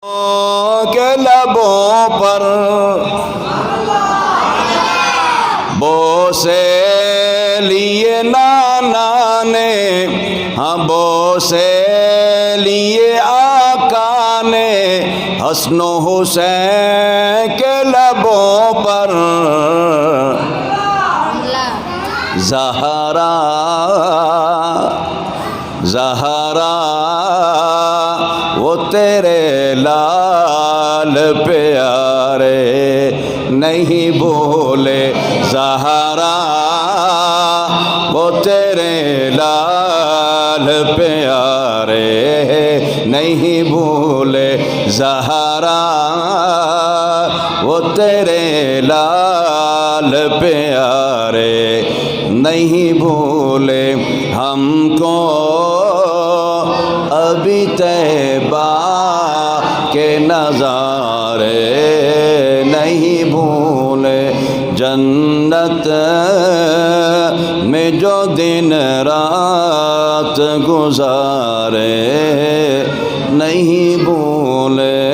کے لبوں پر بوسے لیے نانا نے، ہاں بوسے لیے آقا نے، حسن و حسین کے لبوں پر زہرا زہرا وہ تیرے لال پیارے نہیں بھولے، زہرا وہ تیرے لال پیارے نہیں بھولے، زہرا وہ تیرے لال پیارے نہیں بھولے، ہم کو ابھی طیبہ کے نظارے نہیں بھولے، جنت میں جو دن رات گزارے نہیں بھولے۔